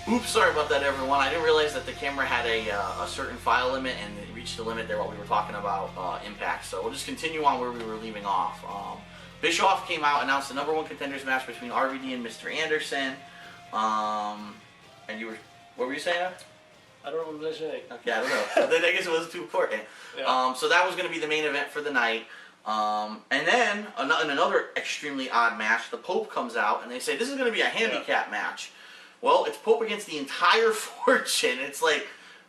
Oops, sorry about that, everyone. I didn't realize that the camera had a certain file limit, and it reached the limit there while we were talking about Impact. So we'll just continue on where we were leaving off. Bischoff came out, announced the #1 contenders match between RVD and Mr. Anderson. And you were, what were you saying? I don't know what was I saying. Okay, I don't know. I guess it wasn't too important. Yeah. So that was going to be the main event for the night. And then, in another extremely odd match, the Pope comes out, and they say, this is going to be a handicap match. Well, it's Pope against the entire Fortune. It's like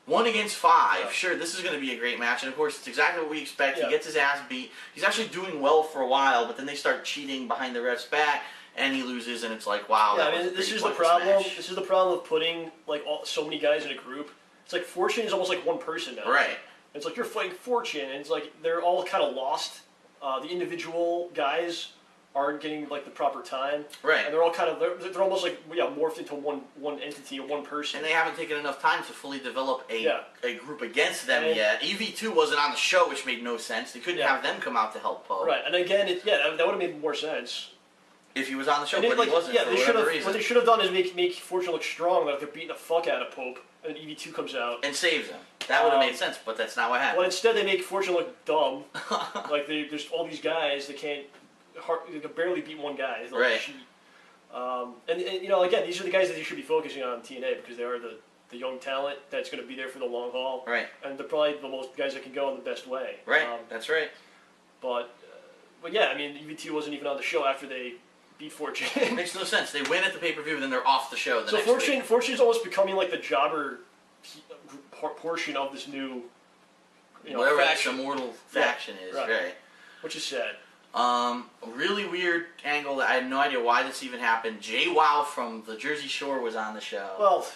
1 against 5. Yeah. Sure, this is going to be a great match. And, of course, it's exactly what we expect. He gets his ass beat. He's actually doing well for a while, but then they start cheating behind the ref's back, and he loses, and it's like, wow. Yeah, I mean, this is the problem. Match. This is the problem with putting, like, so many guys in a group. It's like Fortune is almost like one person now. Right. It's like you're fighting Fortune, and it's like they're all kind of lost. The individual guys aren't getting like the proper time, right? And they're all kind of they're almost like morphed into one entity or one person. And they haven't taken enough time to fully develop a group against them yet. EV2 wasn't on the show, which made no sense. They couldn't have them come out to help Pope. Right, and again, that would have made more sense if he was on the show, but he wasn't. Yeah, for they should have. reason. What they should have done is make Fortune look strong. Like they're beating the fuck out of Pope, and EV2 comes out and saves him. That would have made sense, but that's not what happened. Well, instead they make Fortune look dumb. Like there's all these guys they can barely beat one guy. They right. Cheat. And you know, again, these are the guys that you should be focusing on TNA because they are the young talent that's going to be there for the long haul. Right. And they're probably the most guys that can go in the best way. Right. That's right. But yeah, I mean, EV2 wasn't even on the show after they beat Fortune. It makes no sense. They win at the pay-per-view, then they're off the show the next week. Fortune's almost becoming like the jobber portion of this new, whatever faction. This immortal faction is, right? Which is sad. A really weird angle that I had no idea why this even happened. Jay Wow from the Jersey Shore was on the show. Well,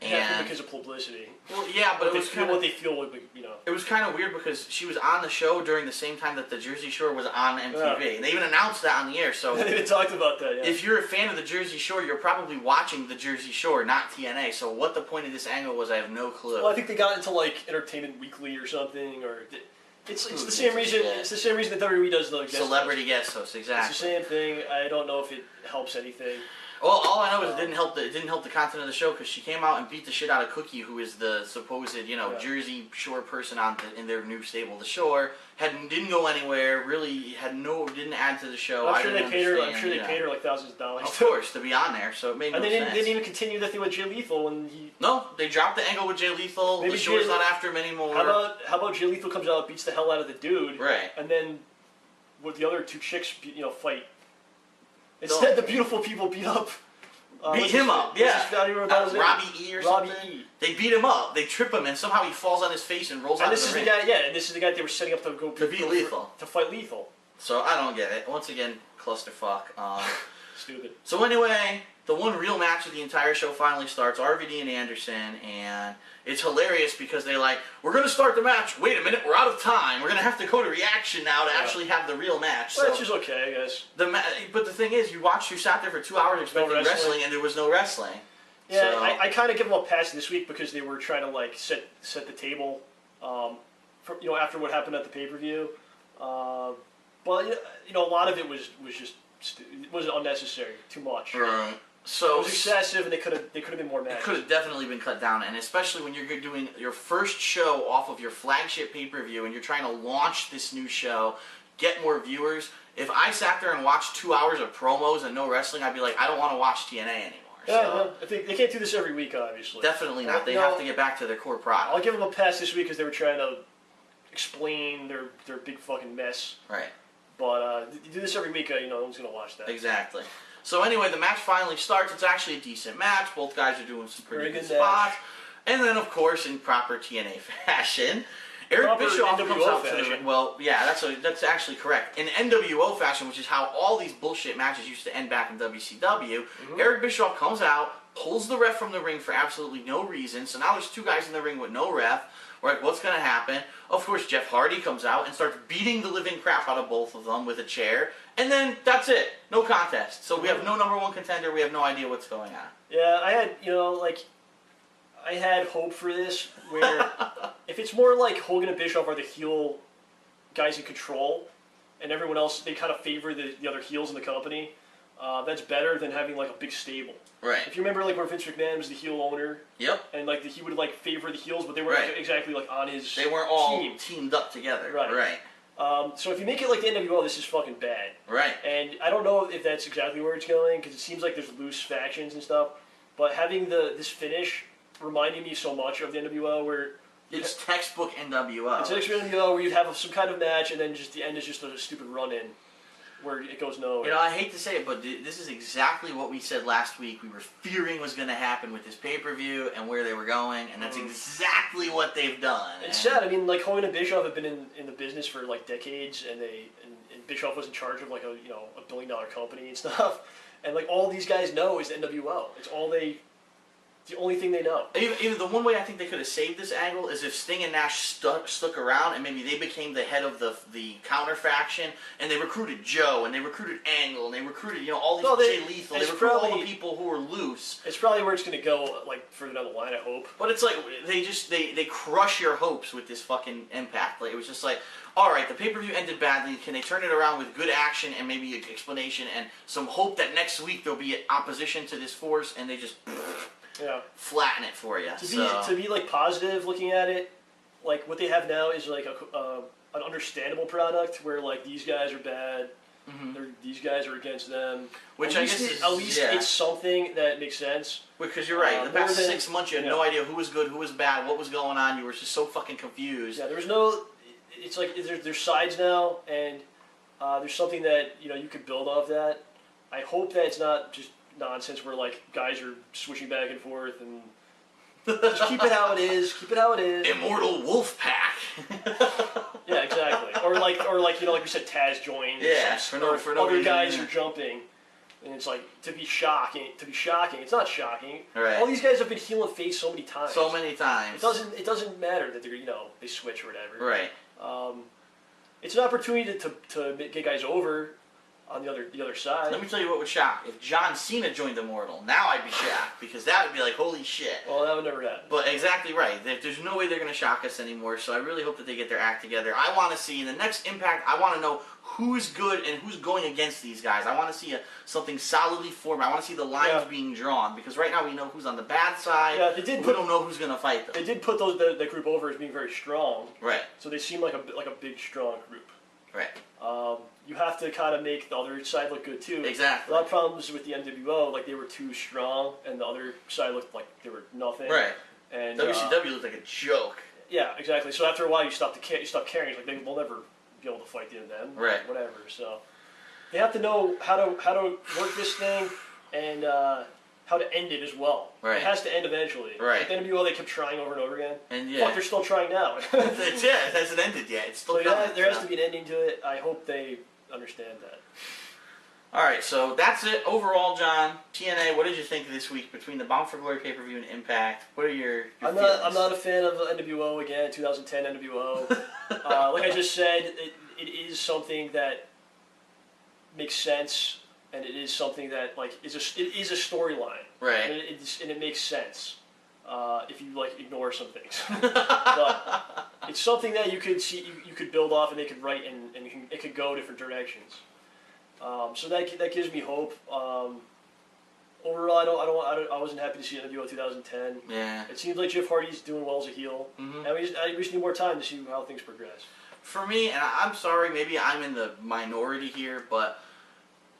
because of publicity. Well, yeah, but it was kind of what they feel would be, It was kind of weird because she was on the show during the same time that the Jersey Shore was on MTV. Yeah. And they even announced that on the air. So they even talked about that. Yeah. If you're a fan of the Jersey Shore, you're probably watching the Jersey Shore, not TNA. So what the point of this angle was, I have no clue. Well, I think they got into like Entertainment Weekly or something, or it's the same reason. Yeah. It's the same reason that WWE does the celebrity guest hosts. Exactly. It's the same thing. I don't know if it helps anything. Well, all I know is it didn't help the content of the show because she came out and beat the shit out of Cookie, who is the supposed Jersey Shore person in their new stable. The Shore didn't go anywhere. Really didn't add to the show. I'm sure they paid her like thousands of dollars. Of course, to be on there. So it made no sense. And they didn't even continue the thing with Jay Lethal when he. No, they dropped the angle with Jay Lethal. The Shore's not after him anymore. How about Jay Lethal comes out, beats the hell out of the dude, right? And then with the other two chicks, fight. Instead, the beautiful people beat up. Beat him up, yeah. Robbie E or something. They beat him up. They trip him, and somehow he falls on his face and rolls out of the ring. And this is the guy they were setting up to go to beat Lethal. To fight Lethal. So I don't get it. Once again, clusterfuck. Stupid. So anyway, the one real match of the entire show finally starts. RVD and Anderson, and it's hilarious because we're going to start the match. Wait a minute, we're out of time. We're going to have to go to reaction now to actually have the real match. Well, which is okay, I guess. But the thing is, you sat there for 2 hours expecting wrestling, and there was no wrestling. Yeah, so, I kind of give them a pass this week because they were trying to set the table, after what happened at the pay-per-view. But a lot of it was just it was unnecessary, too much. Right. So it was excessive, and they could have been more matches. It could have definitely been cut down, and especially when you're doing your first show off of your flagship pay-per-view, and you're trying to launch this new show, get more viewers. If I sat there and watched 2 hours of promos and no wrestling, I'd be like, I don't want to watch TNA anymore. Yeah, so, I think they can't do this every week, obviously. Definitely not. They have to get back to their core product. I'll give them a pass this week because they were trying to explain their big fucking mess. Right. But you do this every week, no one's going to watch that. Exactly. So anyway, the match finally starts. It's actually a decent match. Both guys are doing some pretty good spots. And then, of course, in proper TNA fashion, Eric Bischoff comes out to the ring. Well, yeah, that's actually correct. In NWO fashion, which is how all these bullshit matches used to end back in WCW, Eric Bischoff comes out, pulls the ref from the ring for absolutely no reason. So now there's two guys in the ring with no ref. We're like, what's going to happen? Of course, Jeff Hardy comes out and starts beating the living crap out of both of them with a chair. And then that's it. No contest. So we have no #1 contender. We have no idea what's going on. Yeah, I had, I had hope for this where if it's more like Hogan and Bischoff are the heel guys in control and everyone else, they kind of favor the other heels in the company, that's better than having like a big stable. Right. If you remember, like where Vince McMahon was the heel owner. Yep. And like he would like favor the heels, but they weren't exactly like on his. They weren't all teamed up together. Right. Right. So if you make it like the NWO, this is fucking bad. Right. And I don't know if that's exactly where it's going because it seems like there's loose factions and stuff. But having this finish reminding me so much of the NWO, where it's textbook NWO. It's textbook NWO where you'd have some kind of match, and then just the end is just a stupid run-in. Where it goes nowhere. You know, I hate to say it, but this is exactly what we said last week. We were fearing was going to happen with this pay-per-view and where they were going, and that's exactly what they've done. It's sad. I mean, like Hogan and Bischoff have been in the business for like decades, and and Bischoff was in charge of like a $1 billion company and stuff, and like all these guys know is the NWO. It's the only thing they know. Even the one way I think they could have saved this angle is if Sting and Nash stuck around and maybe they became the head of the counter faction and they recruited Joe and they recruited Angle and they recruited all these Jay Lethal. They recruited all the people who were loose. It's probably where it's going to go like further down the line. I hope. But it's like they crush your hopes with this fucking Impact. Like it was just like, all right, the pay-per-view ended badly. Can they turn it around with good action and maybe an explanation and some hope that next week there'll be opposition to this force and they just. Flatten it for you. To be like positive, looking at it, like what they have now is like an understandable product where like these guys are bad, these guys are against them. Which at least it's something that makes sense. Because you're right. The past 6 months, you had no idea who was good, who was bad, what was going on. You were just so fucking confused. Yeah, there was no. It's like there's sides now, and there's something that you could build off that. I hope that it's not just nonsense where like guys are switching back and forth and just keep it how it is. Keep it how it is. Immortal Wolf Pack. Yeah, exactly. Or like like we said, Taz joined. Yeah, for no other reason, guys are jumping, and it's like to be shocking. It's not shocking. Right. All these guys have been heel and face so many times. So many times. It doesn't matter that they're they switch or whatever. Right. It's an opportunity to get guys over. On the other side. Let me tell you what would shock. If John Cena joined Immortal, now I'd be shocked. Because that would be like, holy shit. Well, that would never happen. But exactly right. There's no way they're going to shock us anymore, so I really hope that they get their act together. I want to see, in the next Impact, I want to know who's good and who's going against these guys. I want to see something solidly formed. I want to see the lines being drawn. Because right now we know who's on the bad side. Yeah, we don't know who's going to fight them. They did put that group over as being very strong. Right. So they seem like a big, strong group. Right. You have to kind of make the other side look good too. Exactly. A lot of problems with the NWO, like they were too strong, and the other side looked like they were nothing. Right. And WCW looked like a joke. Yeah, exactly. So after a while, you stop caring. It's like they'll never be able to fight them. Right. Whatever. So they have to know how to work this thing and how to end it as well. Right. It has to end eventually. Right. Like the NWO, they kept trying over and over again. And Fuck, they're still trying now. It hasn't ended yet. It's still coming. There has to be an ending to it. I hope they understand that. All right, so that's it. Overall, John, TNA, what did you think this week between the Bound for Glory pay-per-view and Impact? What are your I'm not a fan of NWO again, 2010 NWO. Like I just said, it is something that makes sense, and it is something that like it is a storyline. Right. And it makes sense if you like ignore some things. But it's something that you could see, you could build off, and they could write, and it could go different directions. So that gives me hope. Overall, I wasn't happy to see NWO 2010. Yeah. It seems like Jeff Hardy's doing well as a heel, and I just need more time to see how things progress. For me, and I'm sorry, maybe I'm in the minority here, but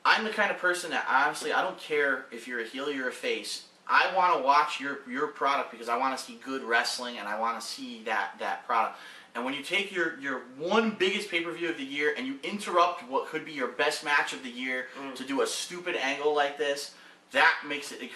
I'm the kind of person that honestly, I don't care if you're a heel or you're a face. I want to watch your product because I want to see good wrestling and I want to see that product. And when you take your one biggest pay-per-view of the year and you interrupt what could be your best match of the year to do a stupid angle like this, that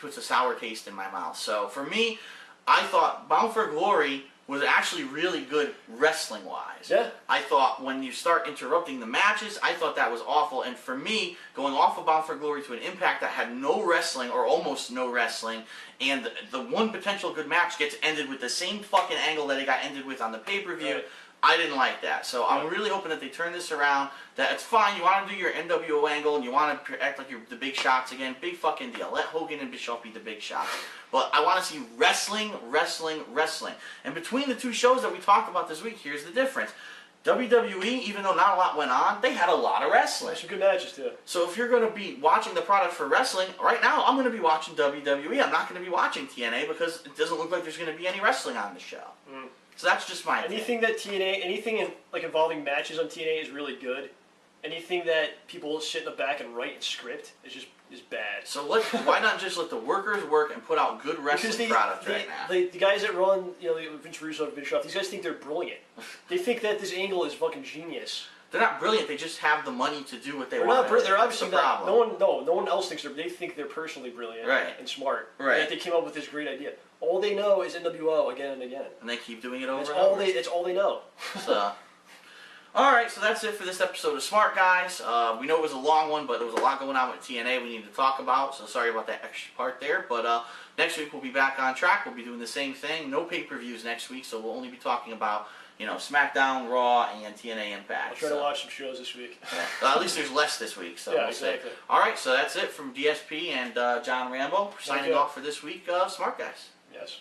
puts a sour taste in my mouth. So for me, I thought Bound for Glory was actually really good wrestling-wise. Yeah. I thought when you start interrupting the matches, I thought that was awful. And for me, going off of Bound for Glory to an Impact that had no wrestling or almost no wrestling, and the one potential good match gets ended with the same fucking angle that it got ended with on the pay-per-view, right. I didn't like that. So I'm really hoping that they turn this around, that it's fine, you want to do your NWO angle, and you want to act like you're the big shots again, big fucking deal. Let Hogan and Bischoff be the big shots. But I want to see wrestling, wrestling, wrestling. And between the two shows that we talked about this week, here's the difference. WWE, even though not a lot went on, they had a lot of wrestling. Some good matches too. So if you're going to be watching the product for wrestling, right now I'm going to be watching WWE. I'm not going to be watching TNA because it doesn't look like there's going to be any wrestling on the show. So that's just my anything that TNA, anything like involving matches on TNA is really good. Anything that people sit in the back and write and script is bad. So why not just let the workers work and put out good wrestling product right now? The guys that run, Vince Russo, Vince Ruff, these guys think they're brilliant. They think that this angle is fucking genius. They're not brilliant. They just have the money to do what they want. They're obviously not. No one else thinks they think they're personally brilliant and smart. Right. And that they came up with this great idea. All they know is NWO again and again. And they keep doing it over and over. It's all they know. So. Alright, so that's it for this episode of Smart Guys. We know it was a long one, but there was a lot going on with TNA we need to talk about, so sorry about that extra part there. But next week we'll be back on track. We'll be doing the same thing. No pay-per-views next week, so we'll only be talking about, SmackDown, Raw, and TNA Impact. I'll try to watch some shows this week. Yeah. At least there's less this week, so we'll exactly. see. Alright, so that's it from DSP and John Rambo. Signing off for this week, Smart Guys. Yes.